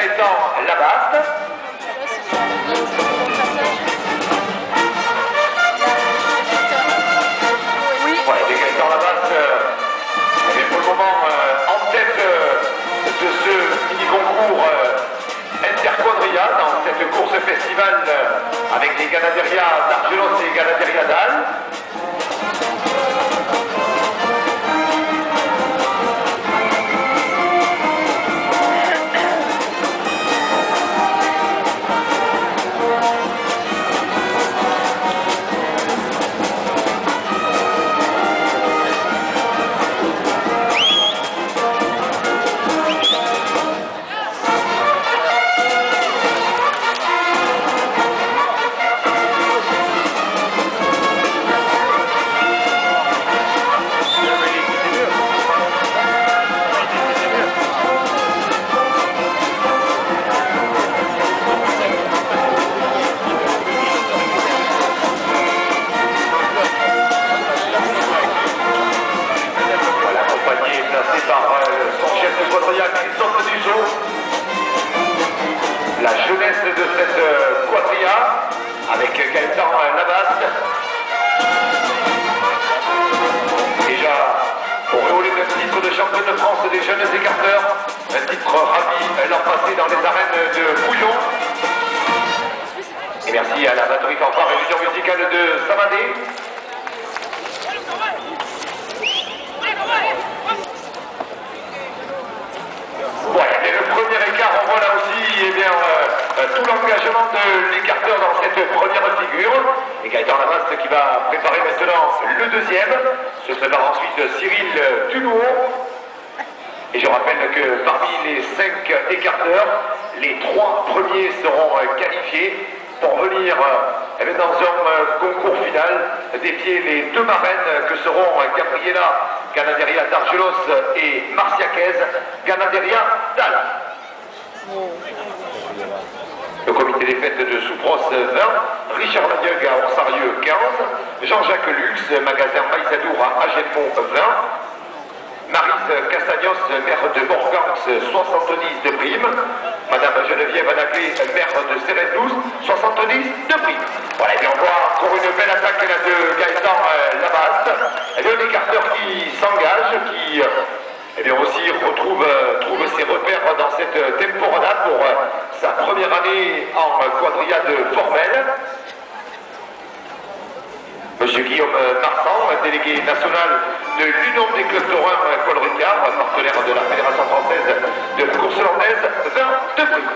Gaëtan Labaste. Voilà, des Gaëtan Labaste, pour le moment en tête de ce mini-concours Interquadria dans cette course festival avec les Ganaderia d'Argelos et Ganaderia d'Al. La jeunesse de cette quadrilla avec Gaëtan Labaste. Déjà auréolé de titre de champion de France des jeunes écarteurs, un titre ravi l'an passé dans les arènes de Bouillon. Et merci à la batterie fanfare et l'union musicale de Samadé. On voit là aussi tout l'engagement de l'écarteur dans cette première figure. Et Gaëtan Labaste qui va préparer maintenant le deuxième. Se prépare ensuite Cyril Dunouot. Et je rappelle que parmi les 5 écarteurs, les 3 premiers seront qualifiés pour venir dans un concours final défier les 2 marraines que seront Gabriela Ganaderia d'Argelos et Marcia Quez Ganaderia d'Al. Le comité des fêtes de Soufros 20, Richard Lagueug à Orsarieux 15, Jean-Jacques Lux, magasin Maïsadour à Agenmont 20, Marise Castagnos, maire de Morgans 70 de prime, Madame Geneviève Anaglé, maire de Cérès 12, 70 de prime. Voilà, et bien on voit encore une belle attaque là de Gaëtan Labaste, et un écarteur qui s'engage, qui aussi trouve ses repères dans cette temporada pour sa première année en quadrillade formelle. Monsieur Guillaume Marsan, délégué national de l'Union des clubs taurins Paul Ricard, partenaire de la Fédération française de la course hollandaise, 20 de prix.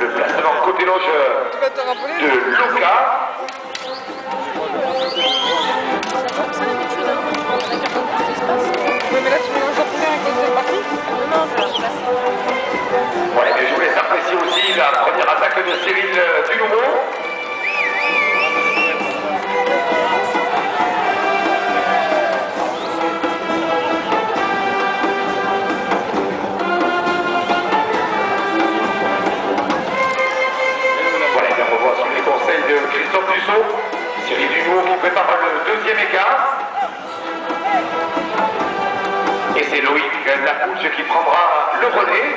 Le placement côté loge de Loca. Voilà, mais je vous laisse apprécier aussi la première attaque de Cyril Dunouot. Christophe Dussault, Cyril Dunouot qui prépare le deuxième écart. Et c'est Loïc Lacouche qui prendra le relais.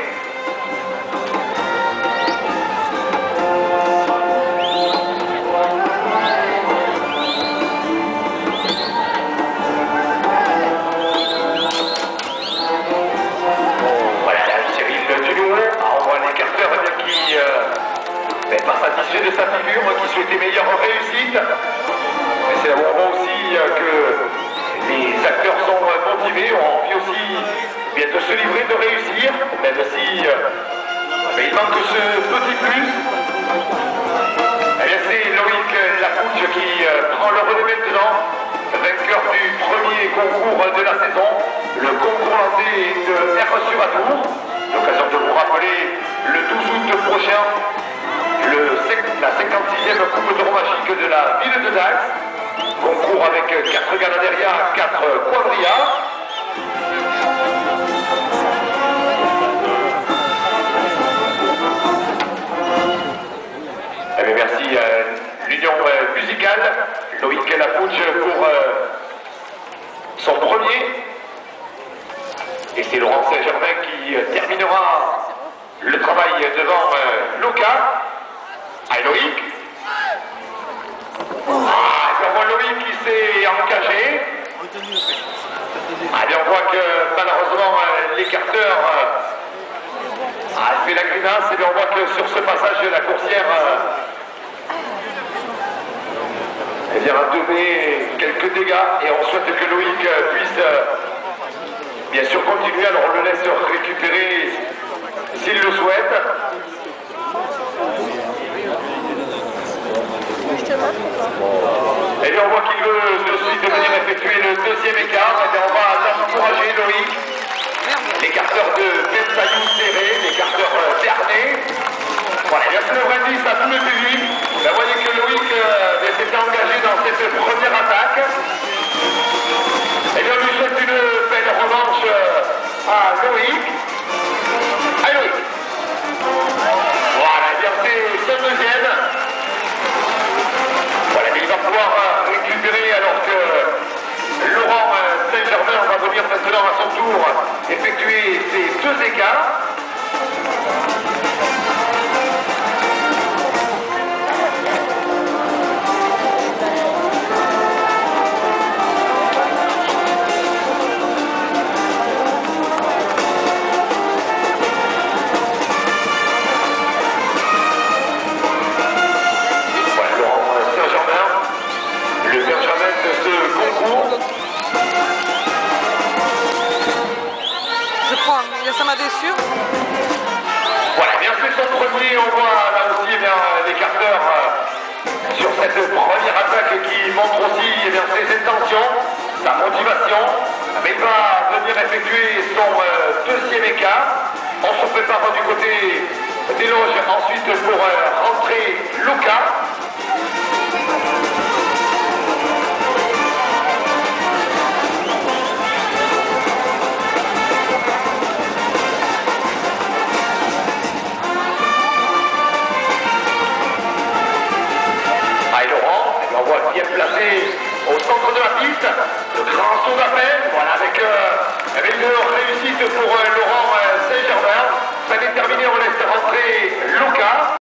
Voilà, Cyril Dunouot envoie l'écarteur qui pas satisfait de sa figure, qui souhaitait meilleure réussite. Mais c'est là où on voit aussi que les acteurs sont motivés, ont envie aussi de se livrer, de réussir, même si mais il manque ce petit plus. Eh bien c'est Loïc Lacouche qui prend le relais maintenant, vainqueur du premier concours de la saison, le concours landais de R sur Atour. L'occasion de vous rappeler le 12 août prochain la 56e Coupe d'Euro magique de la ville de Dax. Concours avec 4 Ganaderia, 4 Quadrilla. Eh bien, merci l'Union musicale, Loïc Lapouche pour son premier. Et c'est Laurent Saint-Germain qui terminera le travail devant Luca. Allez Loïc. Ah, et on voit Loïc qui s'est engagé. Allez, on voit que malheureusement l'écarteur a fait la grimace. Et bien on voit que sur ce passage de la coursière, eh bien, a donné quelques dégâts. Et on souhaite que Loïc puisse bien sûr continuer. Alors on le laisse récupérer s'il le souhaite. Et bien on voit qu'il veut de suite venir effectuer le deuxième écart. Et bien on va l'encourager Loïc. L'écarteur de Bentaillou serré, l'écarteur berné. Voilà, il y a le 90 à tout le public. Vous voyez que Loïc s'était engagé dans cette première attaque. Et bien on lui souhaite une belle revanche à Loïc. Allez Loïc. Voilà, et bien c'est son deuxième. Voilà, mais il va pouvoir récupérer alors que Laurent Saint-Germain va venir maintenant à son tour effectuer ces deux écarts. Ça m'a déçu. Voilà, bien c'est son premier, on voit là aussi l'écarteur sur cette première attaque qui montre aussi ses intentions, sa motivation, mais il va venir effectuer son deuxième écart. On se prépare du côté des loges ensuite pour rentrer Luca. Bien placé au centre de la piste, le grand saut d'appel, voilà avec une réussite pour Laurent Saint-Germain. Ça est terminé, on laisse rentrer Luca.